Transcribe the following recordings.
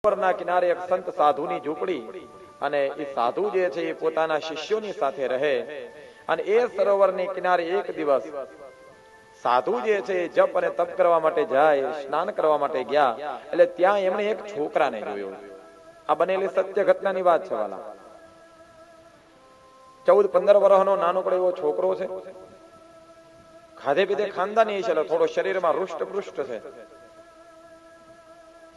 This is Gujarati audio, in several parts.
સરોવરના કિનારે એક સંત સાધુની ઝૂંપડી, અને એ સાધુ જે છે એ પોતાના શિષ્યોની સાથે રહે. અને એ સરોવરની કિનારે એક દિવસ સાધુ જે છે એ જપ અને તપ કરવા માટે જાય, સ્નાન કરવા માટે ગયા. એટલે ત્યાં એમણે એક છોકરાને જોયો. આ બનેલી સત્ય ઘટનાની વાત છે વાલા. 14-15 વર્ષનો નાનકડો એવો છોકરો છે. ખાધે પીધે ખાનદાની છે, થોડો શરીરમાં રૂષ્ટ છે.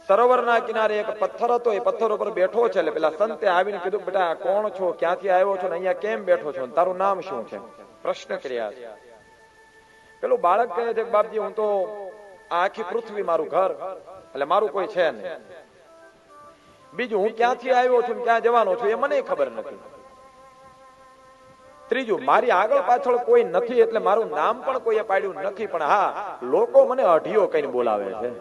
સરોવરના કિનારે એક પથ્થર હતો, એ પથ્થર ઉપર બેઠો છે. એટલે પેલા સંતે આવીને કીધું, બેટા કોણ છો, ક્યાંથી આવ્યો છો, ને અહીંયા કેમ બેઠો છો, તારું નામ શું છે? પ્રશ્ન કર્યા છે. પેલું બાળક કહે છે, બાપજી હું તો આખી પૃથ્વી મારું ઘર, એટલે મારું કોઈ છે નહીં. બીજું હું ક્યાંથી આવ્યો છું, ક્યાં જવાનો છું એ મને ખબર નથી. ત્રીજું મારી આગળ પાછળ કોઈ નથી, એટલે મારું નામ પણ કોઈએ પાડ્યું નથી. પણ હા, લોકો મને અઢિયો કઈને બોલાવે છે.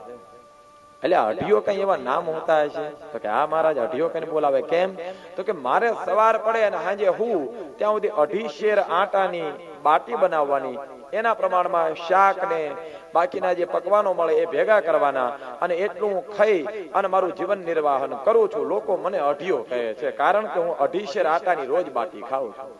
એટલે અઢિયો કઈ એવા નામ હોતા હશે? તો કે હા મહારાજ, અઢિયો કઈને બોલાવે. કેમ? તો કે મારે સવાર પડે અને સાંજે હું ત્યાં સુધી 2.5 શેર આટાની બાટી બનાવવાની, એના પ્રમાણમાં શાક ને બાકીના જે પકવાનો મળે એ ભેગા કરવાના, અને એટલું ખાઈ અને મારું જીવન નિર્વાહન કરું છું. લોકો મને અઢિયો કહે છે, કારણ કે હું 2.5 શેર આટાની રોજ બાટી ખાઉં છું.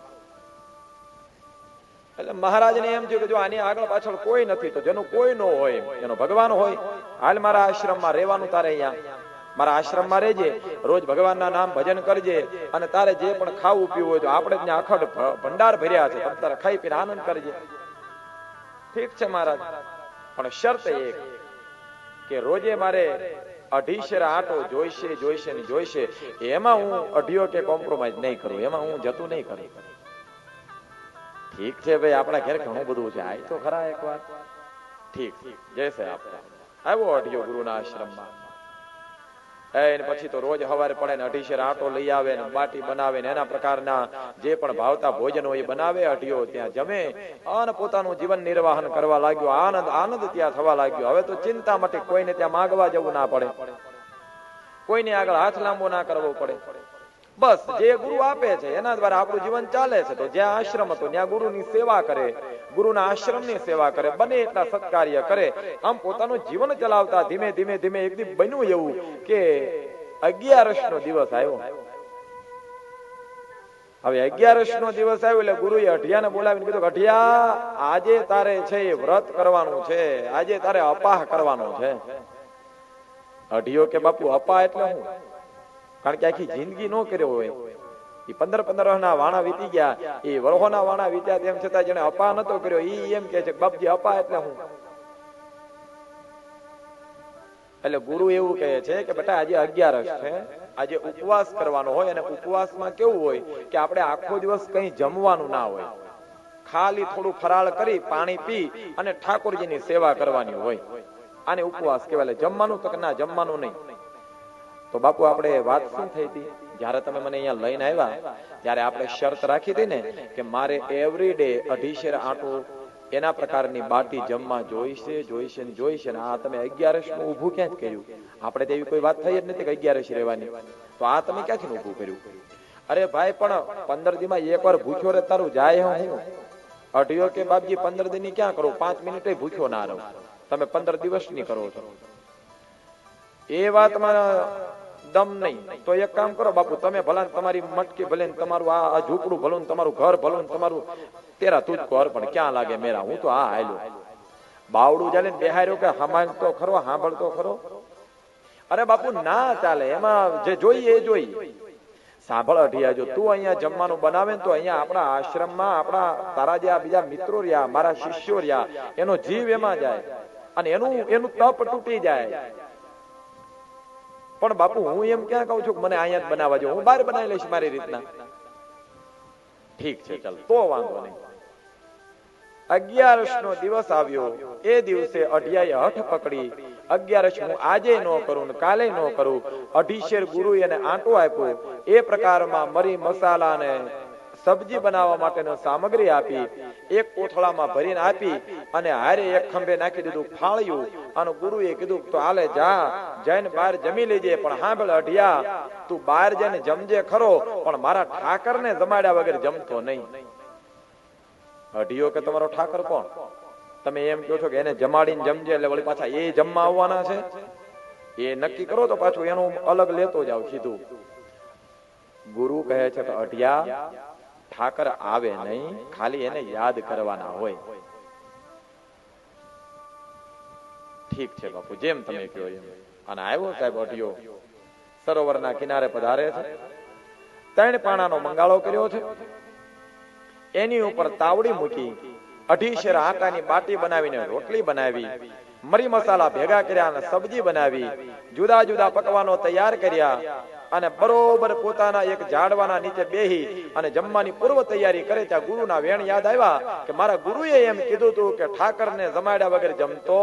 એટલે મહારાજને એમ થયું કે જો આની આગળ પાછળ કોઈ નથી, તો જેનું કોઈ ન હોય એનો ભગવાન હોય. હાલ મારા આશ્રમમાં રહેવાનું, તારે અહીંયા મારા આશ્રમમાં રહેજે, રોજ ભગવાનના નામ ભજન કરજે, અને તારે જે પણ ખાવું પીવું હોય તો આપણે ત્યાં અખંડ ભંડાર ભર્યા છે, તમે તારે ખાઈ પીને આનંદ કરજે. ઠીક છે મહારાજ, પણ શરત એક કે રોજે મારે 2.5 શેર આટો જોઈશે ને જોઈશે. એમાં હું અઢિયો કે કોમ્પ્રોમાઇઝ નહીં કરું, એમાં હું જતું નહીં કરું. ઠીક છે ભાઈ, આપણા ઘેર ઘણું બધું છે, આય તો ખરા એક વાર. ઠીક જય છે. આપણે આવ્યો અઢિયો ગુરુના આશ્રમમાં. એને પછી તો રોજ સવારે પડે ને 2.5 શેર આટો લઈ આવે ને બાટી બનાવે ને એના પ્રકારના જે પણ ભાવતા ભોજન હોય એ બનાવે. અઢિયો ત્યાં જમે અને પોતાનું જીવન નિર્વાહન કરવા લાગ્યો. આનંદ ત્યાં થવા લાગ્યો. હવે તો ચિંતા માટે કોઈને ત્યાં માંગવા જવું ના પડે, કોઈને આગળ હાથ લાંબો ના કરવો પડે. બસ જે ગુરુ આપે છે એના દ્વારા આપણું જીવન ચાલે છે. તો જ્યાં આશ્રમ હતો ત્યાં ગુરુની સેવા કરે, ગુરુના આશ્રમની સેવા કરે, બને એટલા સત્કાર્ય કરે. આમ પોતાનું જીવન ચલાવતા ધીમે ધીમે એક દી બન્યું એવું કે 11નો દિવસ આવ્યો. હવે 11નો દિવસ આવ્યો એટલે ગુરુએ અઢિયાને બોલાવીને કીધું, અઢિયા આજે તારે છે એ વ્રત કરવાનું છે, આજે તારે અપાહ કરવાનો છે. અઢિયો કે બાપુ અપાહ એટલે હું? કારણ કે આખી જિંદગી નો કર્યો હોય, એ 15 વર્ષના વાણા વીતી ગયા, એ વર્ષોના વાણા વીત્યા, તેમ છતાં જેને અપા નતો કર્યો એ એમ કે છે બાપજી અપા એટલે હું? એટલે ગુરુ એવું કહે છે કે બેટા આજે 11 છે, આજે ઉપવાસ કરવાનો હોય. અને ઉપવાસમાં કેવું હોય કે આપણે આખો દિવસ કઈ જમવાનું ના હોય, ખાલી થોડું ફરાળ કરી પાણી પી અને ઠાકોરજીની સેવા કરવાની હોય. આને ઉપવાસ કહેવાય. જમવાનું તો કે ના, જમવાનું નહીં. તો બાપુ આપણે વાત શું થઈ હતી જયારે તમે મને અહીંયા લઈને આવ્યા, ત્યારે આપણે શરત રાખી હતી ને કે મારે એવરી ડે 2.5 શેર આટો એના પ્રકારની બાટી જમવા જોઈશે. આ તમે 11નું ઊભું ક્યાં જ કર્યું? આપણે તો એવી કોઈ વાત થઈ જ નથી કે 11 રહેવાની. તો આ તમે ક્યાંથી ઊભું કર્યું? અરે ભાઈ, પણ 15 દીમાં એકવાર ભૂખ્યો રે તારું જાય હું? અઢિયો કે બાપજી 15 દી ની ક્યાં કરું, 5 મિનિટે ભૂખ્યો ના રહું, તમે 15 દિવસની કરો છો. એ વાતમાં દમ નહીં. તો એક કામ કરો બાપુ, તમે ભલા તમારી મટકી ભલે, તમારું આ ઝૂંપડું ભલું, તમારું ઘર ભલું, તમારું તેરા તુજકો અર્પણ, ક્યાં લાગે મેરા. હું તો આ હાલ્યો. બાવડું ચાલે ને બેહાર્યો કે સાંભળતો ખરો, સાંભળતો ખરો. અરે બાપુ ના ચાલે, એમાં જે જોઈએ એ જોઈએ. સાંભળ અઢિયા, જો તું અહીંયા જમવાનું બનાવે ને તો અહીંયા આપણા આશ્રમમાં આપણા તારા જે બીજા મિત્રો રહ્યા, મારા શિષ્યો રહ્યા, એનો જીવ એમાં જાય અને એનું તપ તૂટી જાય. પણ બાપુ હું એમ ક્યાં કહું છું કે મને અહીંયા જ બનાવવા જો, હું બહાર બનાવી લઈશ મારી રીતના. ઠીક છે, ચાલ તો વાંધો નહીં. 11નો દિવસ આવ્યો. એ દિવસે અઢિયાએ હઠ પકડી, 11 હું આજે ન કરું ને કાલે ન કરું. 2.5 શેર ગુરુએ એને આંટો આપ્યો. એ પ્રકારમાં મરી મસાલા ને સબ્જી બનાવવા માટેની સામગ્રી આપી, એક કોથળામાં ભરીને આપી અને હારે એક ખંભે નાખી દીધું, ફાળ્યું. અને ગુરુએ કીધું તો હાલે જા, જઈને બહાર જમી લેજે. પણ સાંભળ અઢિયા, તું બહાર જઈને જમજે ખરો, પણ મારા ઠાકરને જમાડ્યા વગર જમતો નહીં. અઢિયો કે તમારો ઠાકર કોણ? તમે એમ કહો છો કે એને જમાડીને જમજે એટલે વળી પાછા એ જમવા આવવાના છે? એ નક્કી કરો તો પાછું એનું અલગ લેતો જાવ સીધું. ગુરુ કહે છે કે અઢિયા ઠાકર આવે નહીં, ખાલી એને યાદ કરવાના હોય. ઠીક છે બાપુ, જેમ તમે કહો એમ. અને આવ્યો સાહેબ અઢિયો, સરોવરના કિનારે પધારે છે, 3 પાણાનો મંગાળો કર્યો છે, એની ઉપર તાવડી મૂકી, 2.5 શેર આટાની બાટી બનાવીને રોટલી બનાવી, મરી મસાલા ભેગા કર્યા અને સબ્જી બનાવી, જુદા જુદા પકવાનો તૈયાર કર્યા અને બરોબર પોતાના એક ઝાડવાના નીચે બેહી અને જમવાની પૂર્વ તૈયારી કરે. ત્યાં ગુરુના વેણ યાદ આવ્યા કે મારા ગુરુએ એમ કીધું હતું કે ઠાકરને જમાડ્યા વગર જમતો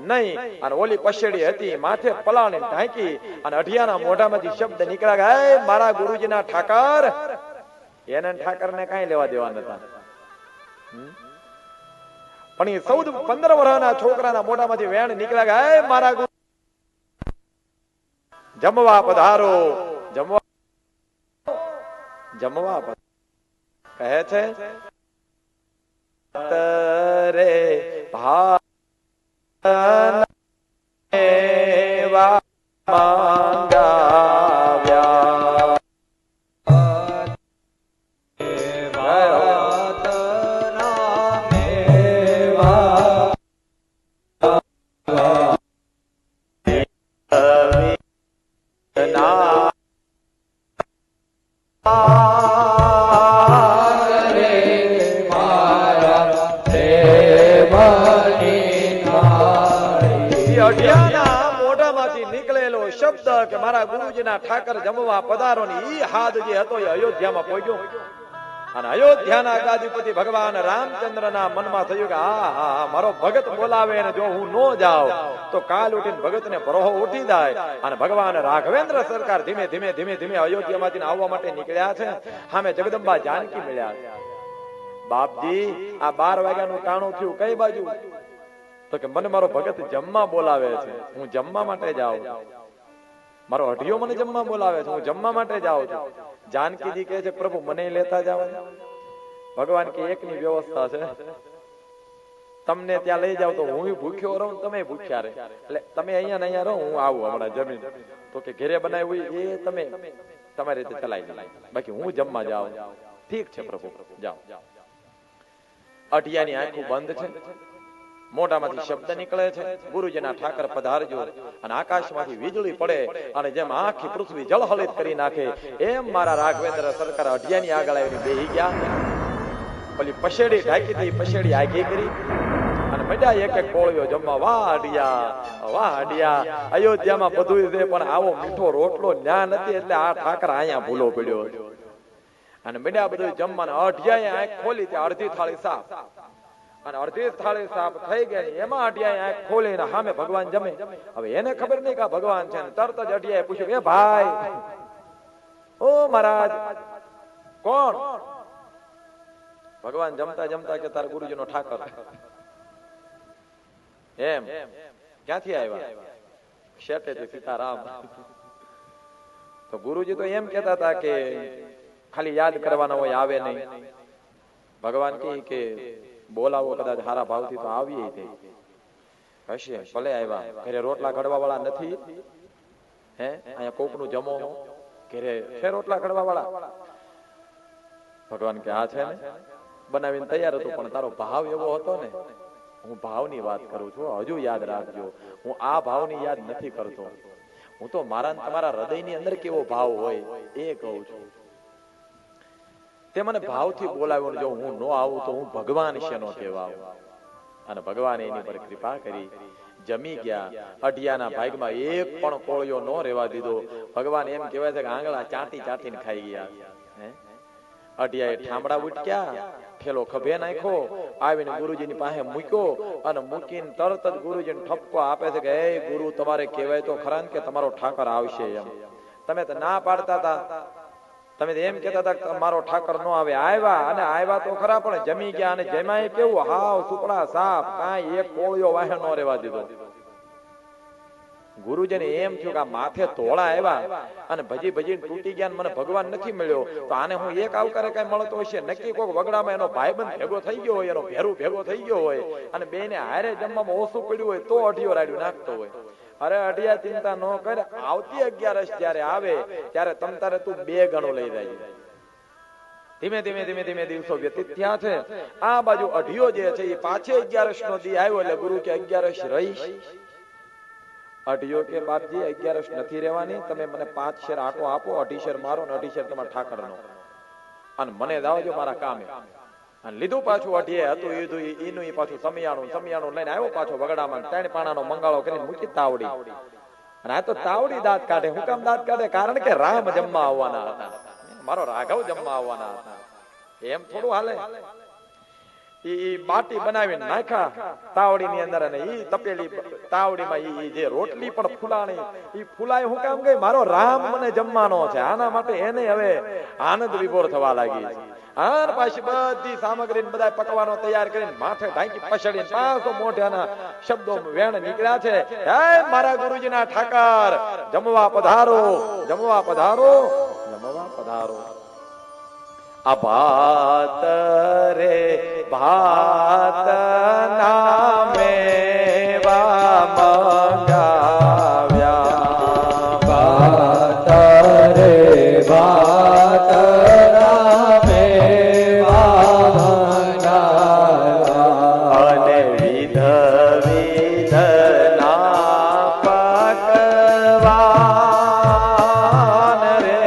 નહીં. અને ઓલી પછેડી હતી માથે પલાળને ઢાંકી અને અઢિયાના મોઢામાંથી શબ્દ નીકળ્યા ગયા, હે મારા ગુરુજીના ઠાકર. એને ઠાકરને કાંઈ લેવા દેવા નતા, પણ એ 14-15 વર્ષના છોકરાના મોઢામાંથી વેણ નીકળ્યા ગયા, હે મારા ગુરુ જમવા પધારો, જમવા જમવા કહે છે તરે ભાવા માંગાવ્યા શબ્દ કે મારા ગુરુજીના ઠાકર જમવા પધારો ને ઈ હાથ જે હતો એ અયોધ્યામાં પહોંચ્યો. અને અયોધ્યાના ગાદીપતિ ભગવાન રામચંદ્રના મનમાં થયું કે હા મારો ભગત બોલાવે ને જો હું નો જાઉં તો કાલ ઉઠીને ભગતને ભરોહો ઉઠી જાય. અને ભગવાન રાઘવેન્દ્ર સરકાર ધીમે ધીમે ધીમે ધીમે અયોધ્યામાંથી આવવા માટે નીકળ્યા છે. સામે જગદંબા જાનકી મળ્યા. બાપજી આ 12 વાગ્યાનું ટાણું થયું, કઈ બાજુ? તો કે મને મારો ભગત જમવા બોલાવે છે, હું જમવા માટે જાઉં. મારો અઢિયો મને જમવા બોલાવે છે, હું જમવા માટે જાઉં છું. જાનકીજી કહે છે પ્રભુ મને લેતા જાવ. ભગવાન કે એકની વ્યવસ્થા છે, તમને ત્યાં લઈ જાવ તો હું ભૂખ્યો રહું, તમે ભૂખ્યા રહે. એટલે તમે અહીંયા ને અહીંયા રહો, હું આવું હમણાં જમીન. તો કે ઘરે બનાવ્યું એ તમે તમારી રીતે ચલાવી દો, બાકી હું જમવા જાઉં. ઠીક છે પ્રભુ, જાઓ. અઢિયાની આંખો બંધ છે, મોઢામાંથી શબ્દ નીકળે છે, ગુરુજીના ઠાકર પધારજો. અને આકાશમાંથી વીજળી પડે અને જેમ આખી પૃથ્વી જળહલિત કરી નાખે એમ મારા રાઘવેન્દ્ર સરકાર અઢિયાની આગળ આવીને બેહી ગયા. ઓલી પછેડી ઢાંકી હતી, પછેડી આગી કરી અને બધા એક એક કોળિયો જમવા. વાહ અઢિયા, વાહ અઢિયા. અયોધ્યામાં બધું છે પણ આવો મીઠો રોટલો ન્યા નથી, એટલે આ ઠાકર અહીંયા ભૂલો પડ્યો. અને બધા બધું જમવાના. અઢિયાએ આંખ ખોલી, ત્યાં અડધી થાળી સાફ અને અડધી થાળી સાફ થઈ ગઈ. એમાં અઢિયાએ આંખ ખોલીને સામે ભગવાન જમે. હવે એને ખબર નહીં કે ભગવાન છે. તરત જ અઢિયાએ પૂછ્યું, એ ભાઈ, ઓ મહારાજ, કોણ? ભગવાન જમતા જમતા કે તારા ગુરુજીનો ઠાકર. એમ ક્યાંથી આવ્યા? શેઠેથી સીતારામ. તો ગુરુજી તો એમ કહેતા હતા કે ખાલી યાદ કરવાના હોય, આવે નહીં. ભગવાન કે બોલાવો કદાચ હારા ભાવથી તો આવીએ તે હશે. ભલે આવ્યા, ઘરે રોટલા ઘડવા વાળા નથી, હે અહીંયા કોકનું જમો, ઘરે છે રોટલા ઘડવા વાળા? ભગવાન કે હા છે ને, બનાવીને તૈયાર હતું, પણ તારો ભાવ એવો હતો ને. હું ભાવની વાત કરું છું, હજુ યાદ રાખજો. હું આ ભાવની યાદ નથી કરતો, હું તો મારા તમારા હૃદયની અંદર કેવો ભાવ હોય એ કહું છું. તે મને ભાવથી બોલાવ્યો, જો હું નો આવું તો હું ભગવાન શેનો કહેવા આવું. અને ભગવાને એની પર કૃપા કરી, જમી ગયા. અઢિયાના ભાગમાં એક પણ કોળિયો નો રહેવા દીધો. ભગવાન એમ કહેવાય છે કે આંગળા ચાટી ચાટીને ખાઈ ગયા. અઢિયાએ ઠામડા ઉટક્યા, ઠેલો ખભે નાખ્યો, આવીને ગુરુજીની પાસે મૂક્યો અને મૂકીને તરત જ ગુરુજીને ઠપકો આપે છે કે હે ગુરુ, તમારે કહેવાય તો ખરા કે તમારો ઠાકર આવશે. એમ તમે તો ના પાડતા હતા, તમે એમ કહેતા હતા કે મારો ઠાકર નો આવે. આવ્યા, અને આવ્યા તો ખરા, પણ જમી ગયા. અને જમાય કેવું, હાવ સુપડા સાફ, કાંઈ એક કોળિયો વાહે નો રહેવા દીધો. ગુરુજીને એમ થયું કે આ માથે તોળા આવ્યા અને ભજી ભજી તૂટી ગયા, મને ભગવાન નથી મળ્યો, તો આને હું એક આવકારે કઈ મળતો હશે. નક્કી કોઈક વગડામાં એનો ભાઈબંધ ભેગો થઈ ગયો હોય, એનો ભેરું ભેગો થઈ ગયો હોય, અને બેને હારે જમવામાં ઓછું પડ્યું હોય તો અઢિયો રાડ્યું નાખતો હોય. અરે અઢિયા ચિંતા ન કર, આવતી 11 જયારે આવે ત્યારે તમ તારે તું 2 ગણું લઈ જાય. ધીમે ધીમે ધીમે ધીમે દિવસો વ્યતીત થયા છે. આ બાજુ અઢિયો જે છે એ પાછે 11 નો દી આવ્યો એટલે ગુરુ કે 11 રહીશ. અઢિયો કે બાપજી 11 નથી રહેવાની, તમે મને 5 શેર આટો આપો, 2.5 શેર મારો ને 2.5 શેર તમારા ઠાકરનો, અને મને દાવજો મારા કામે. અને લીધું પાછું અઢીએ હતું એનું પાછું સમિયાણું લઈને આવ્યો પાછો વગડામાં, 3 પાણાનો મંગાળો કરીને મૂકી તાવડી. અને આ તો તાવડી દાંત કાઢે. હું કામ દાંત કાઢે? કારણ કે રામ જમવા આવવાના હતા, મારો રાઘવ જમવા આવવાના હતા. એમ થોડું હાલે? ઈ બાટી બનાવીને નાખ્યા તાવડી ની અંદર, અને ઈ તપેલી તાવડીમાં ઈ જે રોટલી પણ ફૂલાણી, ઈ ફૂલાય હું કામ ગઈ? મારો રામ મને જમવાનો છે. આના માટે એને હવે આનંદ વિભોર થવા લાગી છે. આર પાછી બધી સામગ્રી બધા પકવાનો તૈયાર કરીને માથે ઢાંકી પછડીને પાછો મોઢાના શબ્દો વેણ નીકળ્યા છે. હે મારા ગુરુજીના ઠાકર, જમવા પધારો, જમવા પધારો, જમવા પધારો. આ ભાત રે ભાત નામે મંગાવ્યા, ભાત રે ભાત નામે મંગાવ્યા, અને વિધ વિધ ના પકવાન રે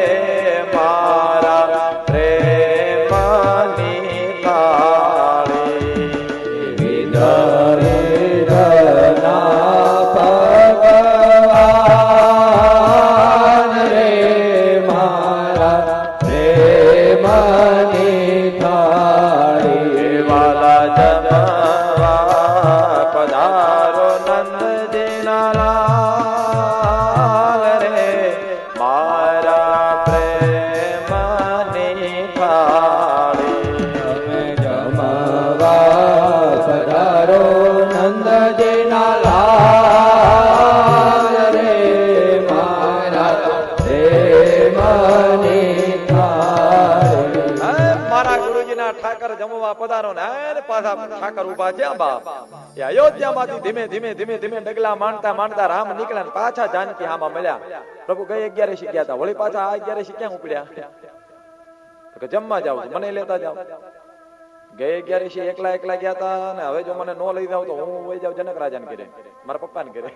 મારા ઠાકર ઉભા છે. બાપ એ અયોધ્યામાંથી ધીમે ધીમે ધીમે ધીમે ડગલા માંડતા માંડતા રામ નીકળ્યા, પાછા જાનકી હામાં મળ્યા. પ્રભુ ગઈ 11 ગયા હતા, વળી પાછા આ 11 ક્યાં ઉપડ્યા? કે જમવા જાવ, મને લેતા જાવ. ગઈ 11 એકલા ગયા હતા, અને હવે જો મને નો લઈ જાવ તો હું વહી જાવ જનક રાજાને ઘરે, મારા પપ્પાને ઘરે.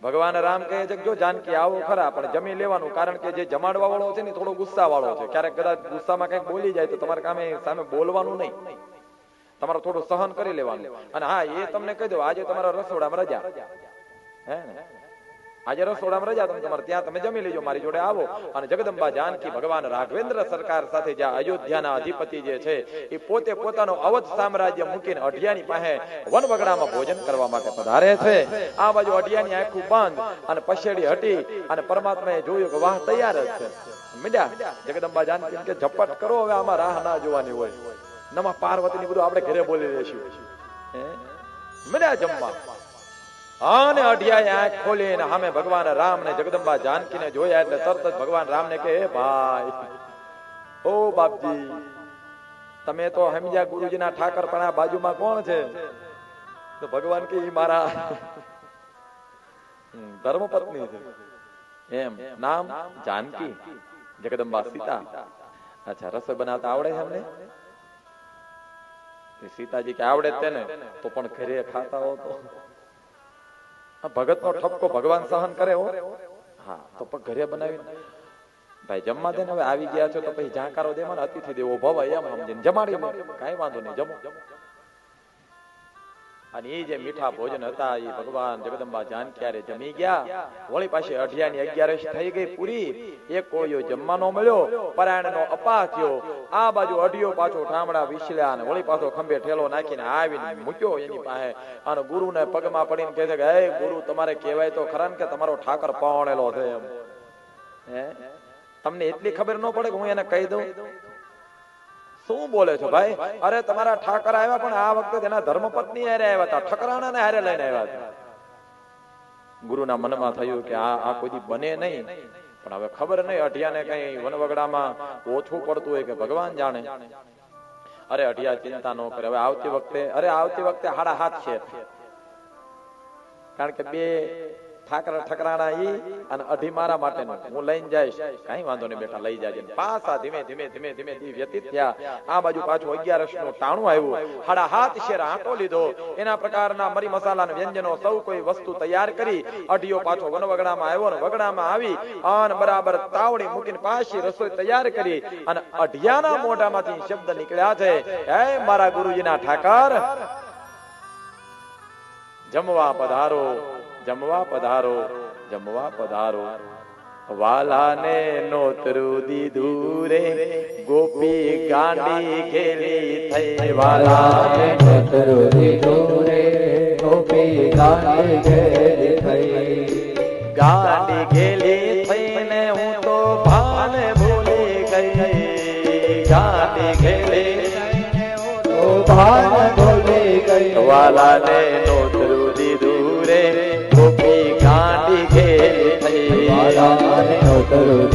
ભગવાન રામ કહે છે જો જાનકી આવો ખરા, પણ જમી લેવાનું, કારણ કે જે જમાડવા વાળો છે ને થોડો ગુસ્સા વાળો છે. ક્યારેક કદાચ ગુસ્સામાં કઈક બોલી જાય તો તમારે સામે બોલવાનું નહીં, તમારે થોડું સહન કરી લેવાનું. અને હા, એ તમને કહી દો, આજે તમારા રસોડામાં રજા, હે ને? આજે રસોડામાં રજા, તમે તમારે ત્યાં તમે જમી લેજો, મારી જોડે આવો. અને જગદંબા જાનકી ભગવાન રાઘવેન્દ્ર સરકાર સાથે જ્યાં અયોધ્યાના અધિપતિ જે છે એ પોતે પોતાનો અવધ સામ્રાજ્ય મૂકીને અઢિયાની પાસે વનવગડામાં ભોજન કરવા માટે પધારે છે. આ બાજુ અઢિયાની આંખું બંધ અને પછેડી હટી, અને પરમાત્માએ જોયું કે વાહ તૈયાર જ છે. મીડ્યા જગદંબા જાનકી કે ઝપટ કરો, હવે આમાં રાહ ના જોવાની હોય. નમઃ પાર્વતી ની બધું આપણે ઘરે બોલી લેશું. મીડ્યા જમવા. અને અઢિયાએ આંખ ખોલીને સામે ભગવાન રામ ને જગદંબા જાનકી ને જોયા એટલે તરત જ ભગવાન રામ ને કહે, ભાઈ ઓ બાપજી, તમે તો સમજ્યા ગુરુજીના ઠાકર, પણ આ બાજુમાં કોણ છે? તો ભગવાન કે મારા ધર્મપત્ની છે. એમ નામ જાનકી, જગદંબા સીતા. અચ્છા, રસોઈ બનાવતા આવડે છે અમને? સીતાજી કે આવડે તેને, તો પણ ઘરે ખાતા હો તો ભગત નો ઠપકો ભગવાન સહન કરે હો. હા, તો પણ ઘરે બનાવી ભાઈ જમવા દે ને. હવે આવી ગયા છો તો પછી જાકારો દે, મને અતિથિ દેવો ભવ એમ સમજીને જમાડી લે, કઈ વાંધો નહીં, જમો. અને એ જે મીઠા ભોજન હતા એ ભગવાન જગદંબા જાનકી જમી ગયા. વળી પાછી અઢિયાની 11 થઈ ગઈ પૂરી. એક કોળિયો જમવાનો મળ્યો, પરાયણનો અપા થયો. આ બાજુ અઢિયો પાછો ઠામડા વિસળ્યા, અને વળી પાછો ખંભે ઠેલો નાખીને આવીને મૂક્યો એની પાસે. અને ગુરુને પગમાં પડીને કહે છે કે હે ગુરુ, તમારે કહેવાય તો ખરા કે તમારો ઠાકર પાણેલો છે એમ. હે, તમને એટલી ખબર ન પડે કે હું એને કહી દઉં? શું બોલે છો ભાઈ? અરે તમારા ઠાકર આવ્યા, પણ આ વખતે તેના ધર્મપત્ની હારે આવ્યા હતા, ઠકરાણાને હારે લઈને આવ્યા હતા. ગુરુના મનમાં થયું કે આ કોઈ બને નહીં. પણ હવે ખબર નહીં, અઢિયાને કઈ વનવગડામાં ઓછું પડતું હોય કે ભગવાન જાણે. અરે અઢિયા ચિંતા ન કરે, હવે આવતી વખતે 7.5 છે. કારણ કે બે ઠાકરા ઠકરાણા ઈ અને અઢી મારા માટેનું હું લઈને જઈશ, કઈ વાંધો નહીં બેટા લઈ જાજે. પાછા ધીમે ધીમે ધીમે ધીમે દી વ્યતીત થયા. આ બાજુ પાછું 11 નું ટાણું આવ્યું. 7.5 શેર આંટો લીધો. એના પ્રકારના મરી મસાલા વ્યંજનો સૌ કોઈ વસ્તુ તૈયાર કરી અઢીઓ પાછો વનવગડામાં આવ્યો ને વગડામાં આવી અને બરાબર તાવડી મૂકીને પાછી રસોઈ તૈયાર કરી અને અઢિયાના મોઢામાંથી શબ્દ નીકળ્યા છે, હે મારા ગુરુજીના ઠાકર, જમવા પધારો, જમવા પધારો, જમવા પધારો. વાલાને નોતરું દીધું રે ગોપી ગાંડી ખેલી થઈ. વાલાને નોતરું દીધું રે ગોપી ગાંડી ખેલી થઈ. ગાંડી ખેલી થઈને હું તો ભાન ભૂલી ગઈ. ગાંડી ખેલી થઈને હું તો ભાન ભૂલી ગઈ. વાલાને નોતરું દીધું રે ગોપી ગાંડી ખેલી થઈ. વાલાને નોતરું